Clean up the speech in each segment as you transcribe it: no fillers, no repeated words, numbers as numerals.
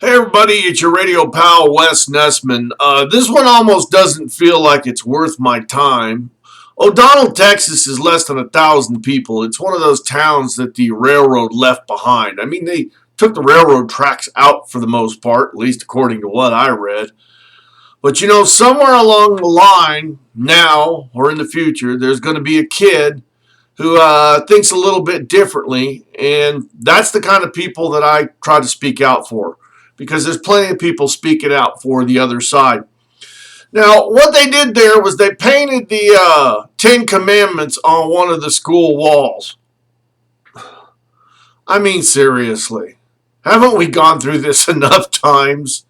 Hey everybody, it's your radio pal Wes Nessman. This one almost doesn't feel like it's worth my time. O'Donnell, Texas is less than 1,000 people. It's one of those towns that the railroad left behind. I mean, they took the railroad tracks out for the most part, at least according to what I read. But somewhere along the line, now or in the future, there's going to be a kid who thinks a little bit differently, and that's the kind of people that I try to speak out for, because there's plenty of people speaking out for the other side. Now, what they did there was they painted the Ten Commandments on one of the school walls. I mean, seriously, haven't we gone through this enough times?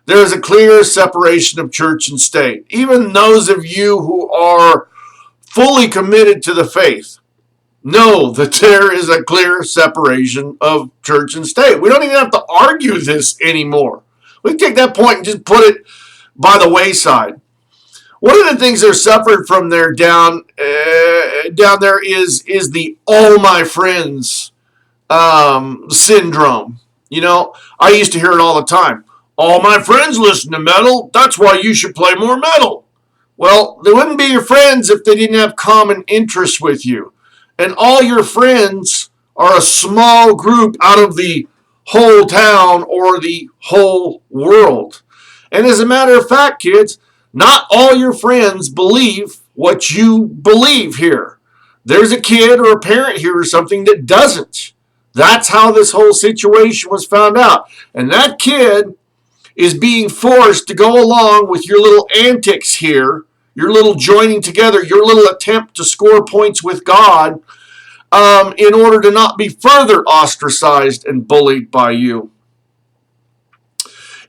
There is a clear separation of church and state. Even those of you who are fully committed to the faith know that there is a clear separation of church and state. We don't even have to argue this anymore. We can take that point and just put it by the wayside. One of the things they're suffering from there down there is the "all my friends" syndrome. I used to hear it all the time. All my friends listen to metal. That's why you should play more metal. Well, they wouldn't be your friends if they didn't have common interests with you. And all your friends are a small group out of the whole town or the whole world. And as a matter of fact, kids, not all your friends believe what you believe here. There's a kid or a parent here or something that doesn't. That's how this whole situation was found out. And that kid is being forced to go along with your little antics here, your little joining together, your little attempt to score points with God, in order to not be further ostracized and bullied by you.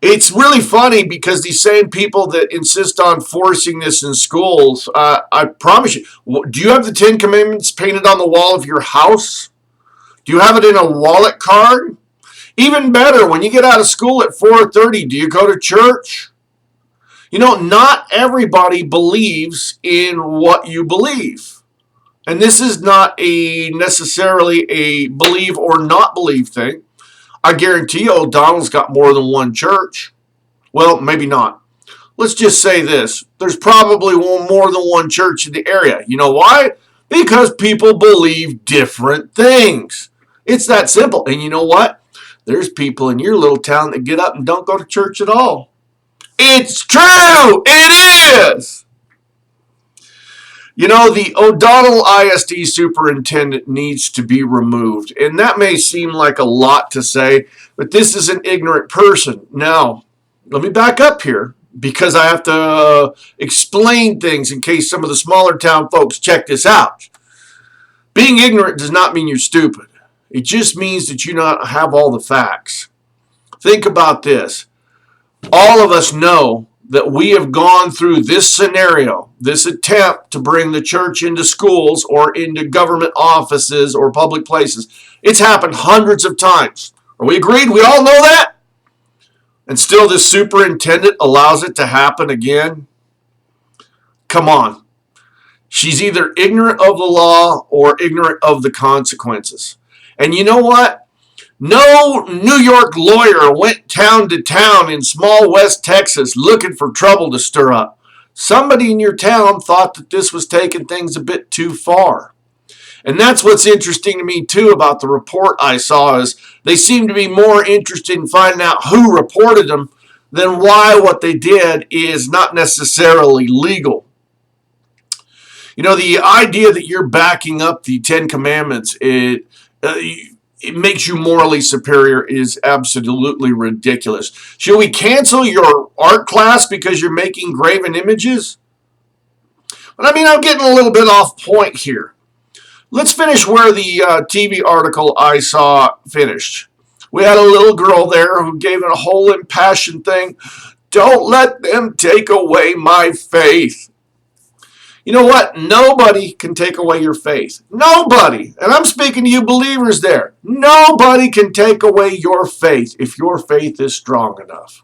It's really funny because these same people that insist on forcing this in schools, I promise you, do you have the Ten Commandments painted on the wall of your house? Do you have it in a wallet card? Even better, when you get out of school at 4:30, do you go to church? Not everybody believes in what you believe. And this is not necessarily a believe or not believe thing. I guarantee you O'Donnell's got more than one church. Well, maybe not. Let's just say this. There's probably more than one church in the area. You know why? Because people believe different things. It's that simple. And you know what? There's people in your little town that get up and don't go to church at all. It's true! It is! The O'Donnell ISD superintendent needs to be removed. And that may seem like a lot to say, but this is an ignorant person. Now, let me back up here, because I have to explain things in case some of the smaller town folks check this out. Being ignorant does not mean you're stupid. It just means that you don't have all the facts. Think about this. All of us know that we have gone through this scenario, this attempt to bring the church into schools or into government offices or public places. It's happened hundreds of times. Are we agreed? We all know that? And still this superintendent allows it to happen again? Come on. She's either ignorant of the law or ignorant of the consequences. And you know what? No New York lawyer went town to town in small West Texas looking for trouble to stir up. Somebody in your town thought that this was taking things a bit too far. And that's what's interesting to me, too, about the report I saw, is they seem to be more interested in finding out who reported them than why what they did is not necessarily legal. The idea that you're backing up the Ten Commandments, it makes you morally superior, is absolutely ridiculous. Should we cancel your art class because you're making graven images? But I'm getting a little bit off point here. Let's finish where the TV article I saw finished. We had a little girl there who gave it a whole impassioned thing. Don't let them take away my faith. You know what? Nobody can take away your faith. Nobody. And I'm speaking to you believers there. Nobody can take away your faith if your faith is strong enough.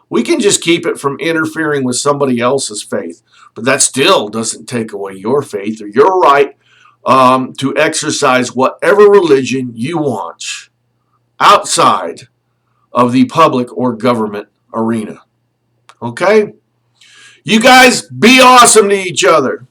We can just keep it from interfering with somebody else's faith. But that still doesn't take away your faith or your right to exercise whatever religion you want outside of the public or government arena. Okay? You guys be awesome to each other.